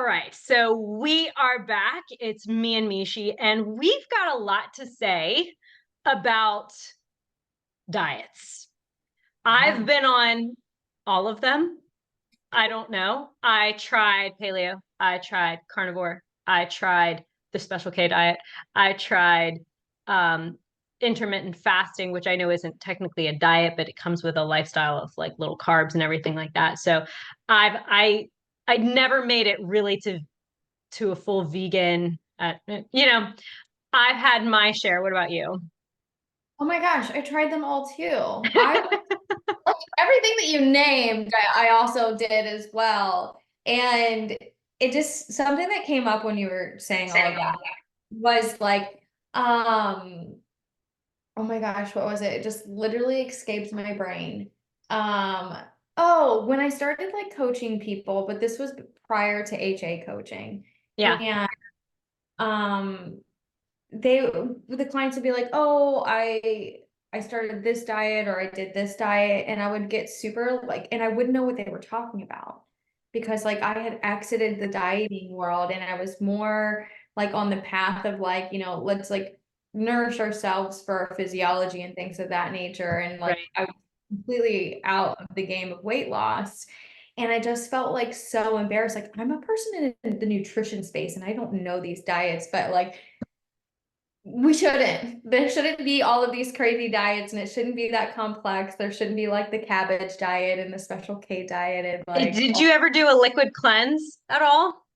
All right, so we are back. It's me and Mishi, and we've got a lot to say about diets. I've Yeah. been on all of them. I don't know. I tried paleo, I tried carnivore, I tried the Special K diet, I tried um, intermittent fasting, which I know isn't technically a diet, but it comes with a lifestyle of like little carbs and everything like that. So I never made it really to a full vegan. I've had my share. What about you? Oh my gosh, I tried them all too. Like, everything that you named, I also did as well. And it just something that came up when you were saying all of that was like, oh my gosh, what was it? It just literally escaped my brain. Um, oh, when I started like coaching people, but this was prior to HA coaching. Yeah. And um they the clients would be like, "Oh, I started this diet or I did this diet," and I would get super like, and I wouldn't know what they were talking about because like I had exited the dieting world and I was more like on the path of like, let's like nourish ourselves for our physiology and things of that nature. And like Right. I was completely out of the game of weight loss. And I just felt like so embarrassed. Like I'm a person in the nutrition space and I don't know these diets, but like we shouldn't. There shouldn't be all of these crazy diets, and it shouldn't be that complex. There shouldn't be like the cabbage diet and the Special K diet and like, Did oh you ever do a liquid cleanse at all?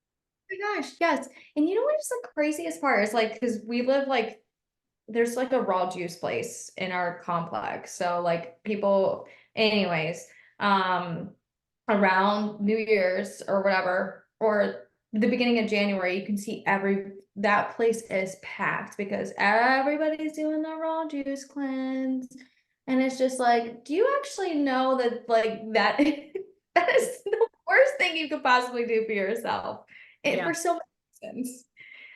my gosh, yes. And you know what's the craziest part is like, because we live like there's like a raw juice place in our complex. So like people, anyways, um, around New Year's or whatever, or the beginning of January, you can see that place is packed because everybody's doing the raw juice cleanse. And it's just like, do you actually know that like that that is the worst thing you could possibly do for yourself? It Yeah. for so many reasons.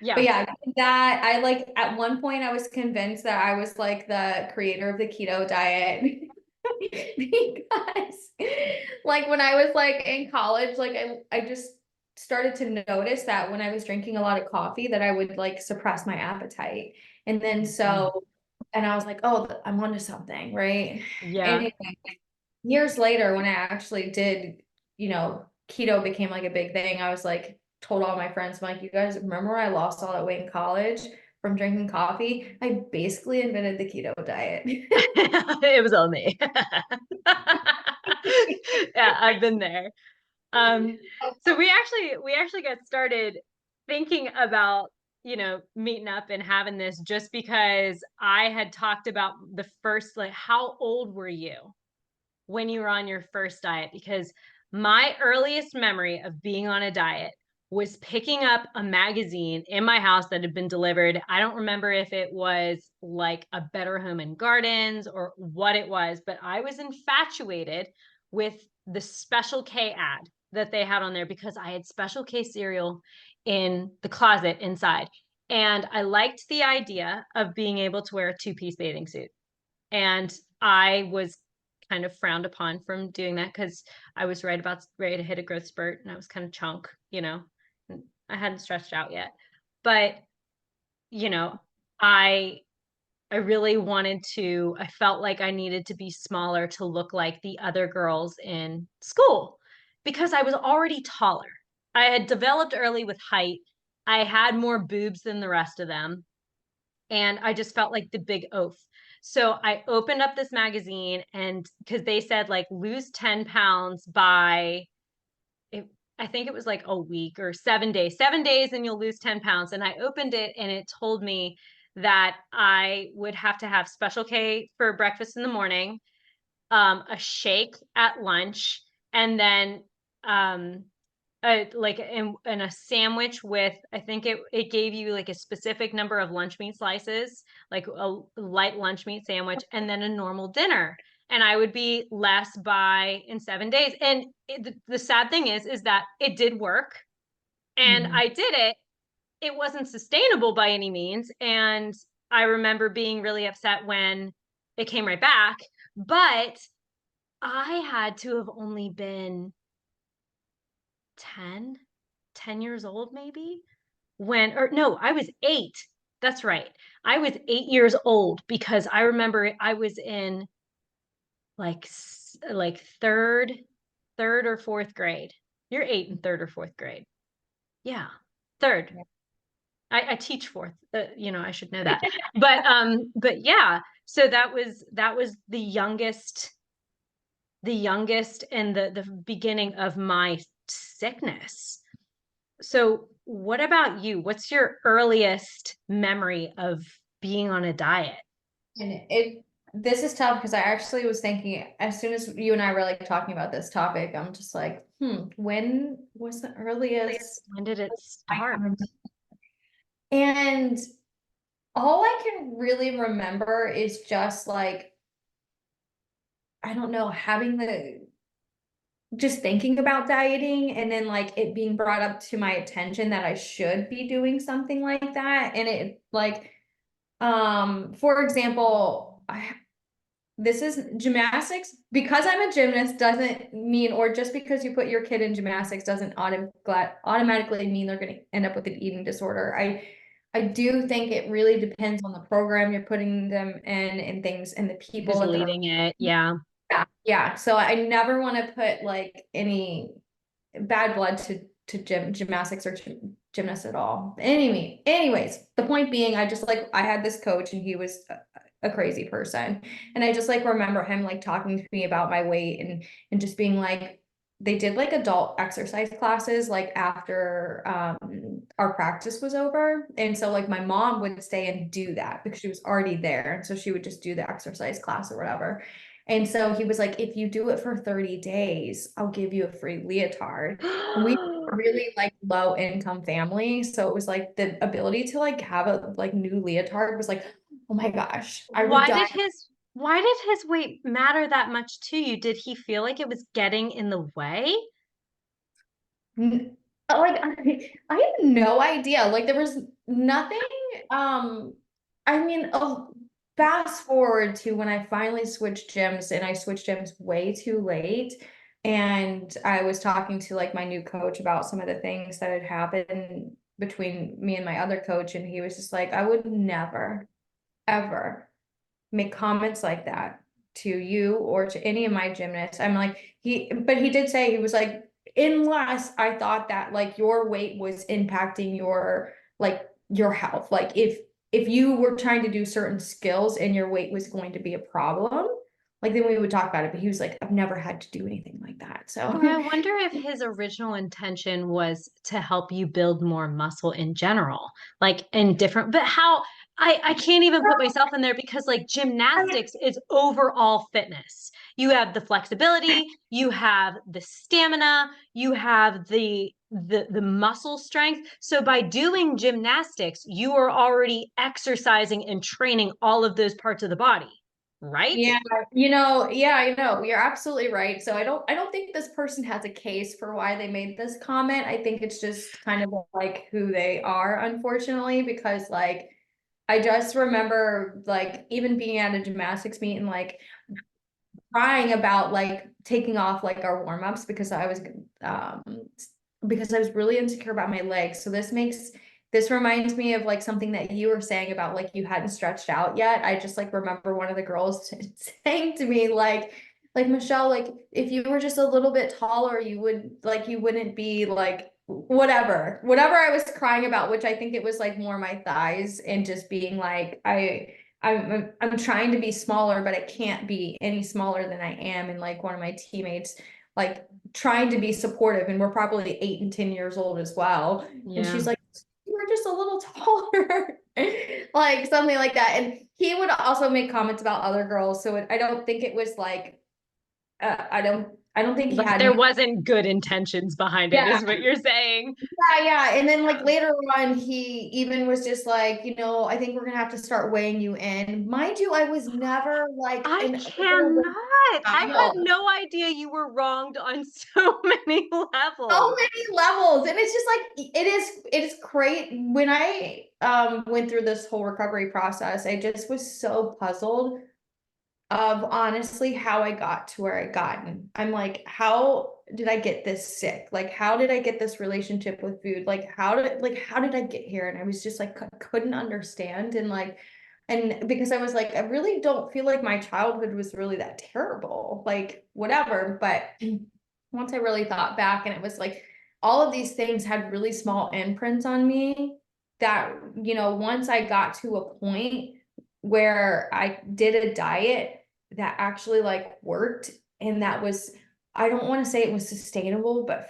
But Yeah. yeah, that I like at one point I was convinced that I was like the creator of the keto diet because like when I was like in college, like I just started to notice that when I was drinking a lot of coffee that I would like suppress my appetite. And then Mhm. and I was like, oh, I'm onto something, right? Yeah. Anyway, years later when I actually did, keto became like a big thing. I was like, told all my friends, I'm like, you guys remember when I lost all that weight in college from drinking coffee? I basically invented the keto diet. It was on me. Yeah, I've been there. Um, so we actually got started thinking about, meeting up and having this just because I had talked about the first, like, how old were you when you were on your first diet? Because my earliest memory of being on a diet was picking up a magazine in my house that had been delivered. I don't remember if it was like a Better Home and Gardens or what it was, but I was infatuated with the Special K ad that they had on there because I had Special K cereal in the closet inside. And I liked the idea of being able to wear a two-piece bathing suit. And I was kind of frowned upon from doing that because I was ready to hit a growth spurt and I was kind of chunk. And I hadn't stretched out yet. But, you know, I I really wanted to, I felt like I needed to be smaller to look like the other girls in school because I was already taller. I had developed early with height. I had more boobs than the rest of them and I just felt like the big oaf. So I opened up this magazine and because they said like lose 10 pounds by it, I think it was like a week or 7 days, 7 days, and you'll lose 10 pounds. And I opened it and it told me that I would have to have Special K for breakfast in the morning, a shake at lunch, and then um, in a sandwich with, I think it gave you like a specific number of lunch meat slices, like a light lunch meat sandwich, and then a normal dinner. And I would be less by in 7 days. And the sad thing is that it did work, and Mhm. I did it. It wasn't sustainable by any means, and I remember being really upset when it came right back. But I had to have only been 10 10 years old maybe or no, I was 8. That's right. I was 8 years old because I remember I was in like third or fourth grade. You're 8 in third or fourth grade. Yeah, third. I teach fourth. I should know that. But yeah. So that was the youngest and the beginning of my sickness. So what about you? What's your earliest memory of being on a diet? And this is tough because I actually was thinking as soon as you and I were like talking about this topic, I'm just like, when was the earliest When did it I can start? remember? And all I can really remember is just like, I don't know, having just thinking about dieting and then like it being brought up to my attention that I should be doing something like that. And it like, for example, this is gymnastics. Because I'm a gymnast doesn't mean, or just because you put your kid in gymnastics doesn't automatically mean they're going to end up with an eating disorder. I do think it really depends on the program you're putting them in and things and the people Who's that they're. leading it? Yeah. Yeah. So I never want to put like any bad blood to gymnastics or gymnasts at all. Anyways, the point being, I had this coach and he was a crazy person, and I just like remember him like talking to me about my weight and just being like, they did like adult exercise classes like after our practice was over, and so like my mom would stay and do that because she was already there, and so she would just do the exercise class or whatever. And so he was like, if you do it for 30 days, I'll give you a free leotard. And we were really like low income family. So it was like the ability to like have a like new leotard was like, oh my gosh, I would Why die. did his weight matter that much to you? Did he feel like it was getting in the way? Like I had no idea. Like there was nothing. I mean, fast forward to when I finally switched gyms, and I switched gyms way too late. And I was talking to like my new coach about some of the things that had happened between me and my other coach, and he was just like, I would never, ever make comments like that to you or to any of my gymnasts. I'm like, but he did say, he was like, unless I thought that like your weight was impacting your health. Like if you were trying to do certain skills and your weight was going to be a problem, like then we would talk about it. But he was like, I've never had to do anything like that. So Or I wonder if his original intention was to help you build more muscle in general, like in different, but how I can't even put myself in there because like gymnastics is overall fitness. You have the flexibility, you have the stamina, you have the muscle strength. So by doing gymnastics, you are already exercising and training all of those parts of the body, right? yeah, yeah, I know. You're absolutely right. So I don't think this person has a case for why they made this comment. I think it's just kind of like who they are, unfortunately, because like I just remember like even being at a gymnastics meet and like crying about like taking off like our warm-ups um because I was really insecure about my legs. So this reminds me of like something that you were saying about like you hadn't stretched out yet. I just like remember one of the girls saying to me like Michelle, like if you were just a little bit taller, you wouldn't be like whatever I was crying about, which I think it was like more my thighs and just being like I'm trying to be smaller, but I can't be any smaller than I am. And like one of my teammates, like trying to be supportive, and we're probably 8 and 10 years old as well. And Yeah. she's like, you were just a little taller, like something like that. And he would also make comments about other girls. So I don't think it was like, I don't think he Like had there any. wasn't good intentions behind it, Yeah, is what you're saying. yeah. And then like later on, he even was just like, I think we're gonna have to start weighing you in. Mind you, I was never like I an overweight cannot. I had child. no idea you were wronged on so many So levels. many levels. And it's just like it is great. When I went through this whole recovery process, I just was so puzzled of honestly how I got to where I gotten. I'm like, how did I get this sick? Like, how did I get this relationship with food? Like, how did I get here? And I was just like, couldn't understand. And like, and because I was like, I really don't feel like my childhood was really that terrible, like whatever. But once I really thought back, and it was like, all of these things had really small imprints on me that, you know, once I got to a point where I did a diet that actually like worked, and that was, I don't want to say it was sustainable, but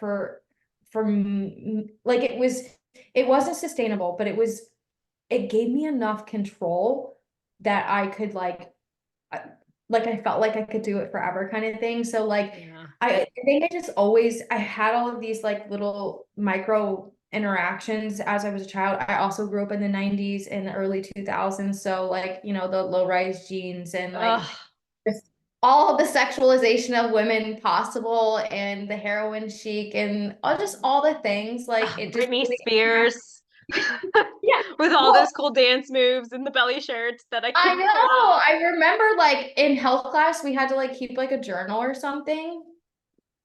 like it wasn't sustainable, but it gave me enough control that I could like I felt like I could do it forever kind of thing. So like Yeah. I think I just always I had all of these like little micro interactions as I was a child. I also grew up in the 90s and the early 2000s. So like, you know, the low rise jeans and like Ugh. just all the sexualization of women possible and the heroin chic and all the things like Ugh, it just Britney really Spears yeah. with all Well, those cool dance moves and the belly shirts that I I couldn't pull know. off. I remember like in health class, we had to like keep like a journal or something.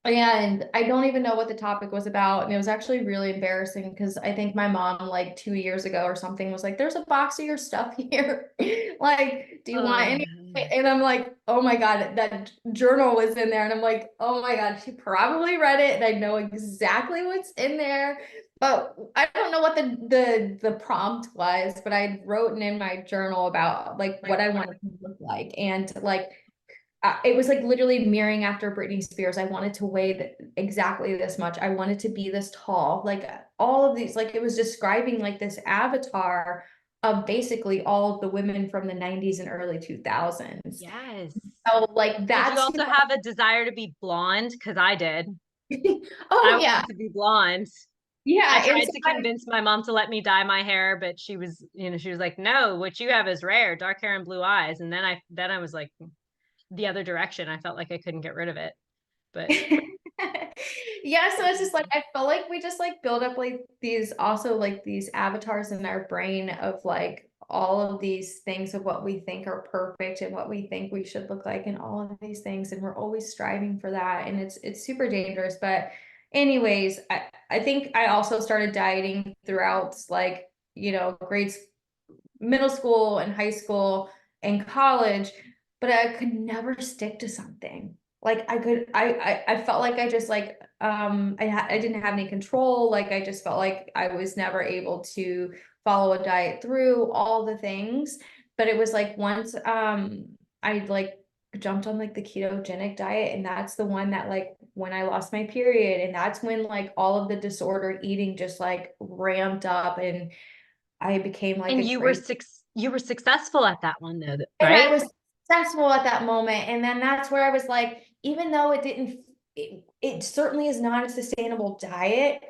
And I don't even know what the topic was about. And it was actually really embarrassing because I think my mom, like 2 years ago or something, was like, there's a box of your stuff here. Like, do you want any? Um, And I'm like, oh my God, that journal was in there. And I'm like, oh my God, she probably read it and I know exactly what's in there. But I don't know what the prompt was, but I wrote in my journal about like what I wanted to look like. And like it was like literally mirroring after Britney Spears. I wanted to weigh exactly this much. I wanted to be this tall. Like all of these, like it was describing like this avatar of basically all of the women from the 90s and early 2000s. yes. So like Did you that's who also have a desire to be blonde? Because I did. I oh yeah. wanted to be blonde. I Yeah. And tried so to convince my mom to let me dye my hair, but she was, she was like, "No, what you have is rare, dark hair and blue eyes." And then I was like the other direction. I felt like I couldn't get rid of it. But yeah, so it's just like I feel like we just like build up like these also like these avatars in our brain of like all of these things of what we think are perfect and what we think we should look like and all of these things, and we're always striving for that, and it's super dangerous. But anyways, I think I also started dieting throughout like, you know, grades, middle school and high school and college, but I could never stick to something. Like I felt like I just like I didn't have any control. Like I just felt like I was never able to follow a diet through all the things. But it was like once I like jumped on like the ketogenic diet, and that's the one that like when I lost my period, and that's when like all of the disordered eating just like ramped up, and I became like and a crazy, you were successful at that one though, and I right? was successful at that moment. And then that's where I was like, even though it certainly is not a sustainable diet,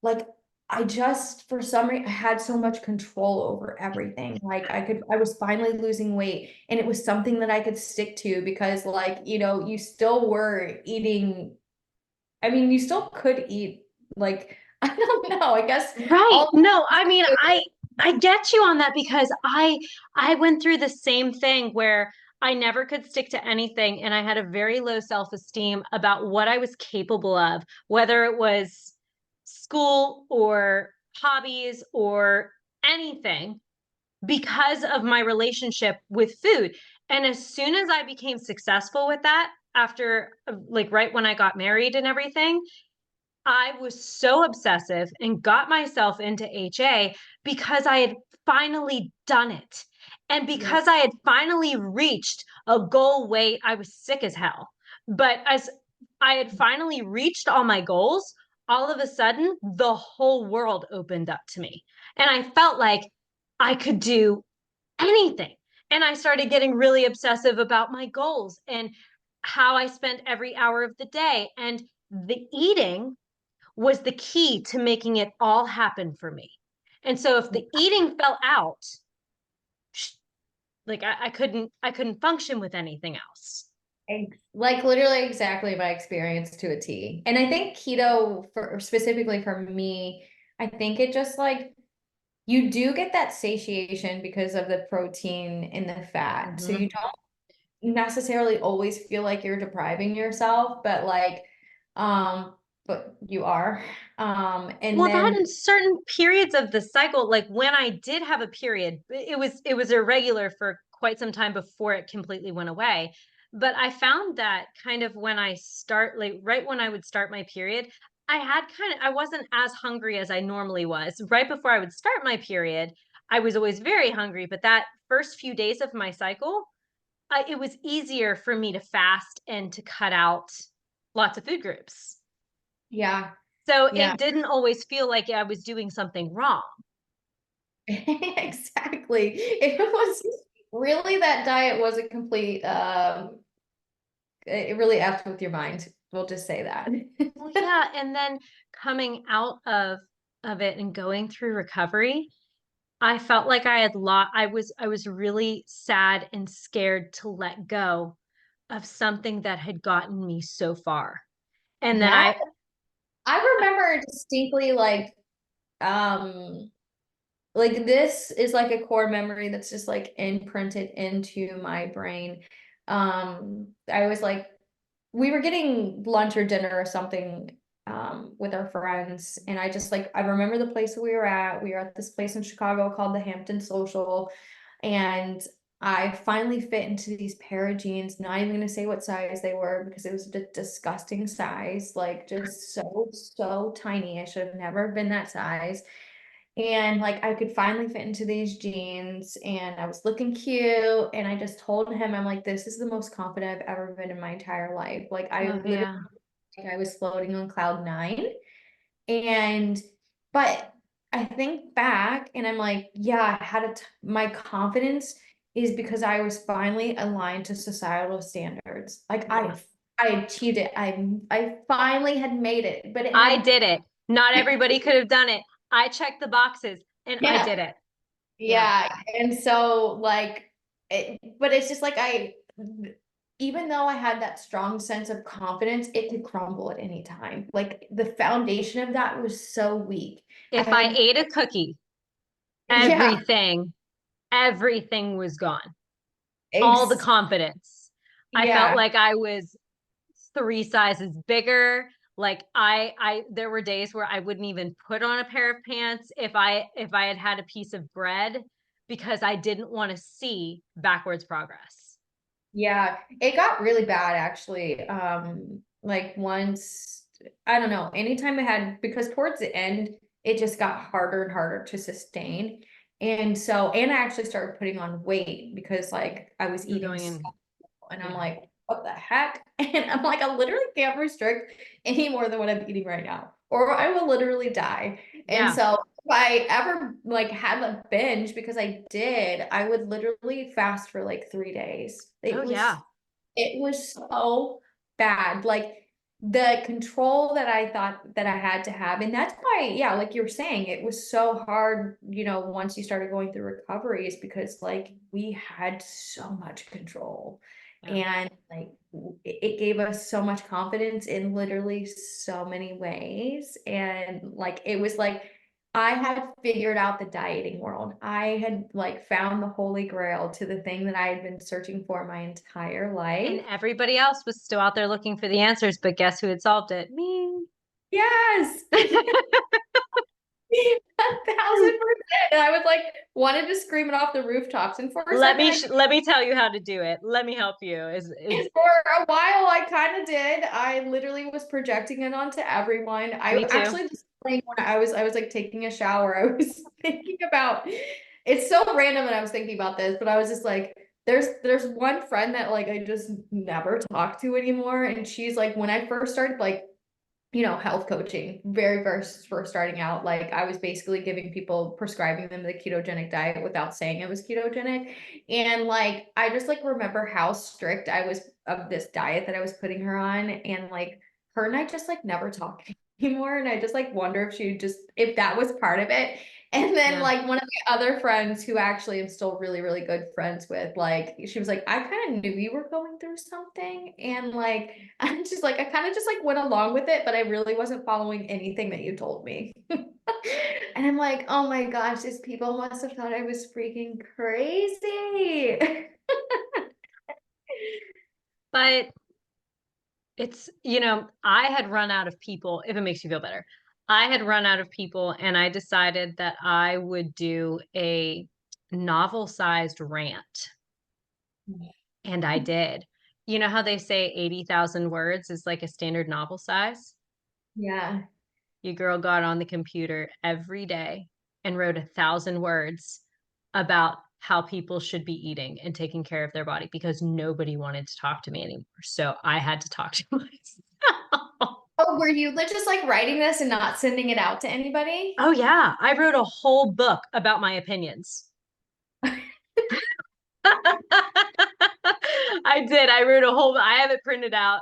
like I just, for some reason, I had so much control over everything. Like I was finally losing weight, and it was something that I could stick to because like, you know, you still were eating. I mean, you still could eat like, I don't know, I guess Right. all No, I mean, I get you on that because I went through the same thing where I never could stick to anything and I had a very low self-esteem about what I was capable of, whether it was school or hobbies or anything because of my relationship with food. And as soon as I became successful with that, after like right when I got married and everything, I was so obsessive and got myself into HA because I had finally done it. And yeah. because I had finally reached a goal weight, I was sick as hell. But as I had finally reached all my goals, all of a sudden, the whole world opened up to me. And I felt like I could do anything. And I started getting really obsessive about my goals and how I spent every hour of the day. And the eating was the key to making it all happen for me. And so if the eating fell out, like I couldn't function with anything else. Like literally exactly my experience to a T. And I think keto for specifically for me, I think it just like you do get that satiation because of the protein in the fat. So Mm-hmm. you don't necessarily always feel like you're depriving yourself, but like Um, but you are. And Well, that then in certain periods of the cycle, like when I did have a period, it was irregular for quite some time before it completely went away. But I found that kind of when I start, like right when I would start my period, I wasn't as hungry as I normally was. Right before I would start my period, I was always very hungry. But that first few days of my cycle, it was easier for me to fast and to cut out lots of food groups. yeah, So yeah, it didn't always feel like I was doing something wrong. exactly. It was really that diet was a complete it really effed with your mind. We'll just say that. Well, yeah, and then coming out of it and going through recovery, I felt like I was really sad and scared to let go of something that had gotten me so far. And then Yeah, I remember distinctly like this is like a core memory that's just like imprinted into my brain. I was like we were getting lunch or dinner or something with our friends, and I just like I remember the place that we were at. We were at this place in Chicago called the Hampton Social, and I finally fit into these pair of jeans. Not even gonna say what size they were because it was a disgusting size, like just so tiny. I should have never been that size. And like I could finally fit into these jeans and I was looking cute. And I just told him, I'm like, this is the most confident I've ever been in my entire life. Like I oh literally yeah. think I was floating on cloud nine. And but I think back and I'm like, yeah, I had my confidence is because I was finally aligned to societal standards. Like Yeah. I achieved it. I finally had made it, but it I had did it. Not everybody could have done it. I checked the boxes and I yeah. did it. Yeah. Yeah, and so like but it's just like even though I had that strong sense of confidence, it could crumble at any time. Like the foundation of that was so weak. I If I had ate a cookie, yeah, everything, everything was gone. All the ex confidence. I felt yeah. like I was three sizes bigger. Like there were days where I wouldn't even put on a pair of pants if I had had a piece of bread because I didn't want to see backwards progress. Yeah, it got really bad actually. Like once, I don't know, anytime I had, because towards the end, it just got harder and harder to sustain. And so, and I actually started putting on weight because like I was You're eating going so, in. and I'm Yeah. like, what the heck? And I'm like, I literally can't restrict any more than what I'm eating right now, or I will literally die. And Yeah. so if I ever like had a binge, because I did, I would literally fast for like 3 days. Oh yeah. It was so bad. Like the control that I thought that I had to have. And that's why, yeah, like you're saying, it was so hard, once you started going through recovery is because like we had so much control. Yeah. And like it gave us so much confidence in literally so many ways. And like it was like I had figured out the dieting world. I had like found the holy grail to the thing that I had been searching for my entire And life. everybody else was still out there looking for the answers, but guess who had solved it? Me. Yes. 1,000%. And I was like, wanted to scream it off the rooftops. And for a second, Let me tell you how to do it. Let me help you. Is for a while, I kind of did. I literally was projecting it onto everyone. I me too. actually this morning when I was like taking a shower, I was thinking about it's so random that I was thinking about this, but I was just like, there's one friend that like I just never talk to anymore. And she's like, when I first started like health coaching, very first starting out, like I was basically giving people, prescribing them the ketogenic diet without saying it was ketogenic. And like, I just like remember how strict I was of this diet that I was putting her on. And like her and I just like never talk anymore. And I just like wonder if that was part of it. And then Yeah. like one of my other friends who actually I'm still really, really good friends with, like she was like, I kind of knew you were going through something. And like I'm just like, I kind of just like went along with it, but I really wasn't following anything that you told me. And I'm like, oh my gosh, these people must have thought I was freaking crazy. But It's, you know, I had run out of people, if it makes you feel better. I had run out of people and I decided that I would do a novel-sized rant, and I did. You know how they say 80,000 words is like a standard novel size? Yeah. Your girl got on the computer every day and wrote 1,000 words about how people should be eating and taking care of their body because nobody wanted to talk to me anymore. So I had to talk to myself. Oh, were you just like writing this and not sending it out to anybody? Oh yeah, I wrote a whole book about my opinions. I did. I wrote a whole I have it printed out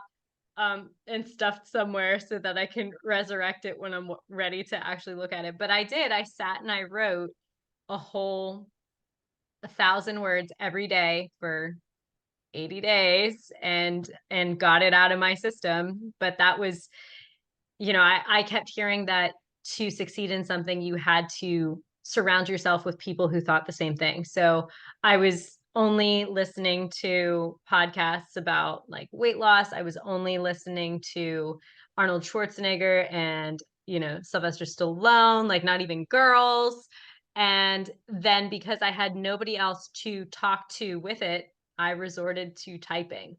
and stuffed somewhere so that I can resurrect it when I'm ready to actually look at it. But I did. I sat and I wrote a whole 1,000 words every day for 80 days and got it out of my system. But that was, you know, I kept hearing that to succeed in something, you had to surround yourself with people who thought the same thing. So I was only listening to podcasts about like weight loss. I was only listening to Arnold Schwarzenegger and, you know, Sylvester Stallone, like not even girls. And then because I had nobody else to talk to with it, I resorted to typing.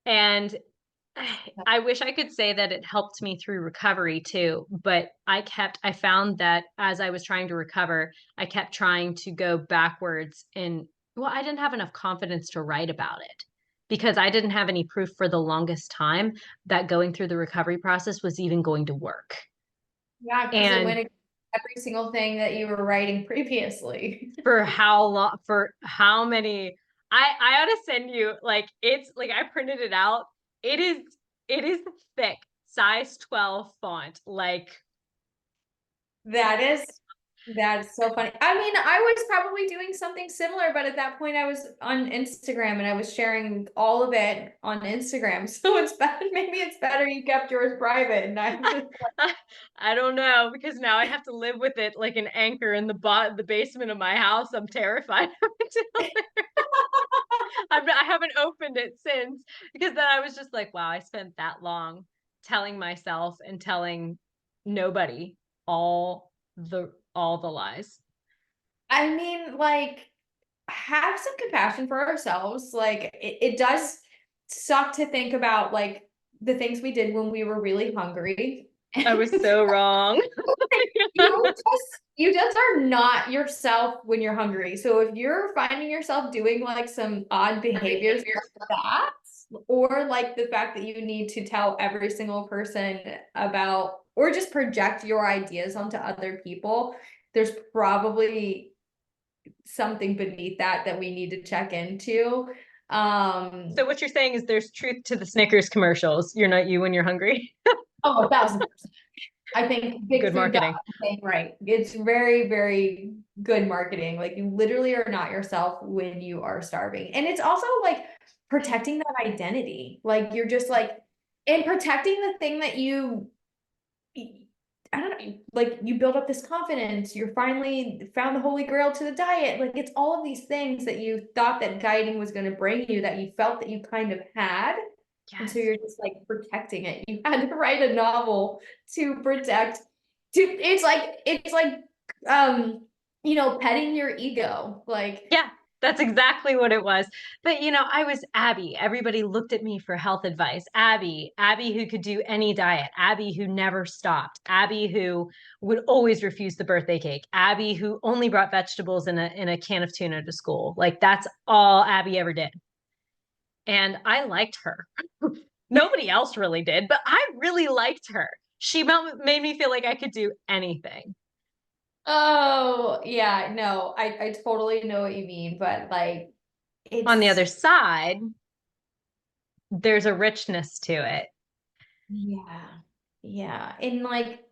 And I wish I could say that it helped me through recovery too, but I found that as I was trying to recover, I kept trying to go backwards well, I didn't have enough confidence to write about it because I didn't have any proof for the longest time that going through the recovery process was even going to work. Yeah, because it went And against every single thing that you were writing previously. for how long, for how many, I ought to send you, like, it's like I printed it out. It is, it is thick, size 12 font, like, That is that's so funny. I mean, I was probably doing something similar, but at that point I was on Instagram and I was sharing all of it on Instagram. So it's better, maybe it's better you kept yours private and I just I don't know, because now I have to live with it like an anchor in the basement of my house. I'm terrified of it. I haven't opened it since because then I was just like, wow, I spent that long telling myself and telling nobody all the lies. I mean, like, have some compassion for ourselves. Like, it does suck to think about like the things we did when we were really hungry. I was so wrong. You just are not yourself when you're hungry. So if you're finding yourself doing like some odd behaviors like that, or like the fact that you need to tell every single person about or just project your ideas onto other people, there's probably something beneath that that we need to check into. So what you're saying is there's truth to the Snickers commercials. You're not you when you're hungry. Oh, 1,000%. I think Big Good Food got marketing. the thing right. It's very, very good marketing. Like you literally are not yourself when you are starving. And it's also like protecting that identity. Like you're just like, and protecting the thing that I don't know, like you build up this confidence. You're finally found the holy grail to the diet. Like it's all of these things that you thought that dieting was going to bring you that you felt that you kind of had. And so Yes. you're just like protecting it. You had to write a novel to protect it's like petting your ego. Like Yeah, that's exactly what it was. But you know, I was Abby. Everybody looked at me for health advice. Abby who could do any diet, Abby who never stopped, Abby who would always refuse the birthday cake, Abby who only brought vegetables in a can of tuna to school. Like that's all Abby ever did. And I liked her. Nobody else really did, but I really liked her. She made me feel like I could do anything. oh yeah, no, I totally know what you mean, but like On the it's other side, there's a richness to it. yeah. Yeah. And like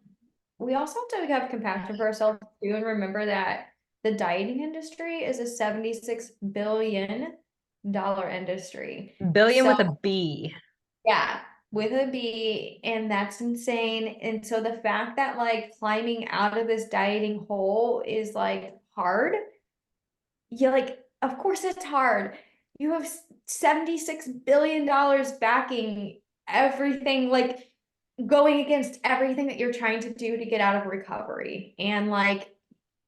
we also have to have compassion for ourselves too and remember that the dieting industry is a $76 billion industry. Billion So with a B. yeah, with a B, and that's insane. And so the fact that like climbing out of this dieting hole is like hard, yeah, like of course it's hard. you have $76 billion backing everything, like going against everything that you're trying to do to get out of recovery. And like,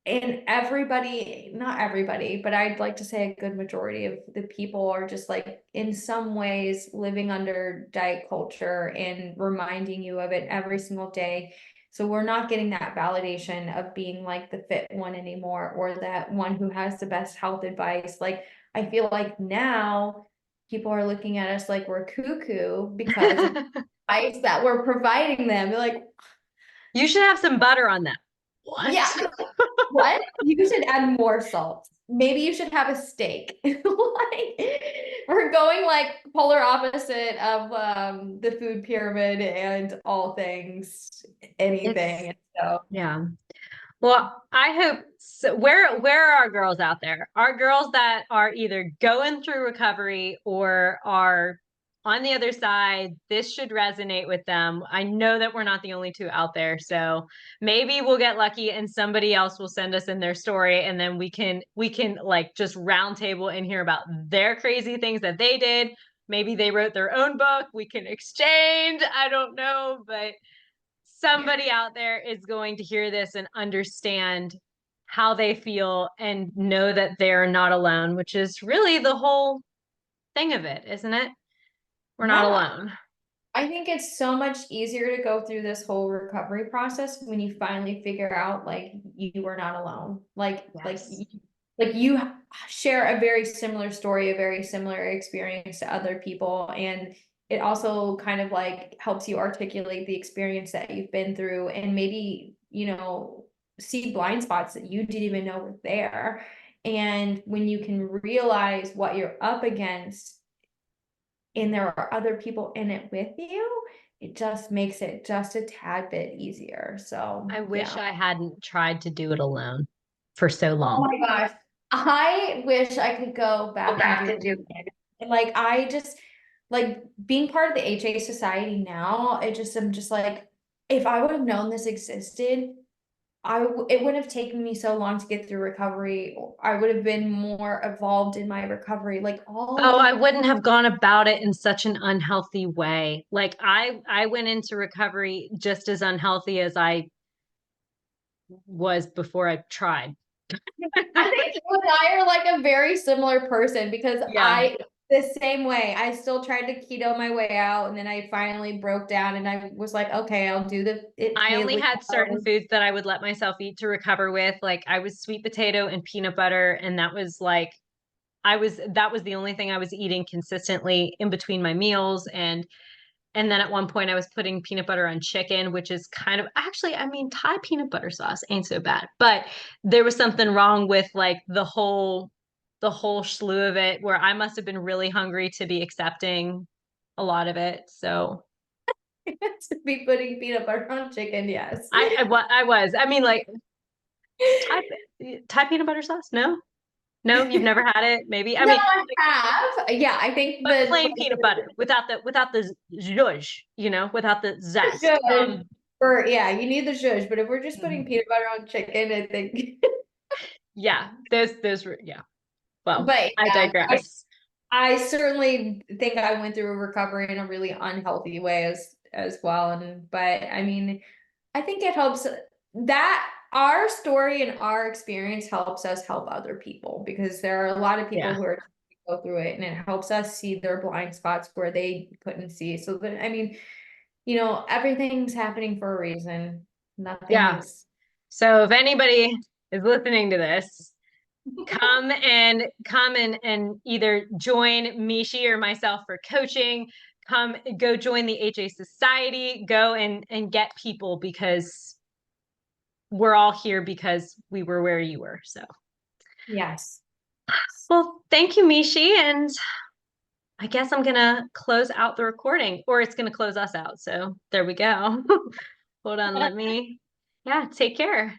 and everybody, not everybody, but I'd like to say a good majority of the people are just like in some ways living under diet culture and reminding you of it every single day. So we're not getting that validation of being like the fit one anymore, or that one who has the best health advice. Like, I feel like now people are looking at us like we're cuckoo because of the advice that we're providing them. They're like, You should have some butter on that. What? yeah, what? You should add more salt. Maybe you should have a steak. Like, we're going like polar opposite of the food pyramid and all things It's anything. So yeah. Well, I hope so. Where are our girls out there? Our girls that are either going through recovery or are on the other side. This should resonate with them. I know that we're not the only two out there, so maybe we'll get lucky and somebody else will send us in their story, and then we can like just round table and hear about their crazy things that they did. Maybe they wrote their own book. We can exchange. I don't know, but somebody out there is going to hear this and understand how they feel and know that they're not alone, which is really the whole thing of it, isn't it? We're not yeah, alone. I think it's so much easier to go through this whole recovery process when you finally figure out like you were not alone. Yes. Like you share a very similar story, a very similar experience to other people, and it also kind of like helps you articulate the experience that you've been through, and maybe, see blind spots that you didn't even know were there. And when you can realize what you're up against and there are other people in it with you, it just makes it just a tad bit easier. So I wish yeah. I hadn't tried to do it alone for so Oh long. my gosh. I wish I could go Go back and back do and do. it. And like I just like being part of the HA Society now, I'm just like, if I would have known this existed, it wouldn't have taken me so long to get through recovery. I would have been more evolved in my recovery. Like all Oh, the I wouldn't have gone about it in such an unhealthy way. Like I went into recovery just as unhealthy as I was before I tried. I think you and I are like a very similar person because Yeah. the same way, I still tried to keto my way out and then I finally broke down and I was like, okay, I'll do the I only had certain paleo. foods that I would let myself eat to recover with. Like I was sweet potato and peanut butter, and that was like that was the only thing I was eating consistently in between my meals. And then at one point I was putting peanut butter on chicken, which is kind of actually, I mean, Thai peanut butter sauce ain't so bad. But there was something wrong with like the whole slew of it where I must have been really hungry to be accepting a lot of it. So To be putting peanut butter on chicken, yes. I was. I mean, like Thai Thai peanut butter sauce? No, no, you've never had it. Maybe. I No, mean, I have. Yeah, I think but plain peanut butter without the zhuzh, without the zest. zhuzh yeah, you need the zhuzh, but if we're just putting Mhm. peanut butter on chicken, I think. Yeah, those were yeah. Well, But I yeah, digress. I certainly think I went through a recovery in a really unhealthy way as well. And but I mean, I think it helps that our story and our experience helps us help other people because there are a lot of people Yeah. who are go through it and it helps us see their blind spots where they couldn't see. So that I mean, everything's happening for a reason. Nothing Yeah. is So if anybody is listening to this, come and either join Mishi or myself for coaching. Go join the HA Society. Go and get people because we're all here because we were where you were. So, yes. well, thank you, Mishi. And I guess I'm gonna close out the recording, or it's gonna close us out. So there we go. Hold on, yeah, take care.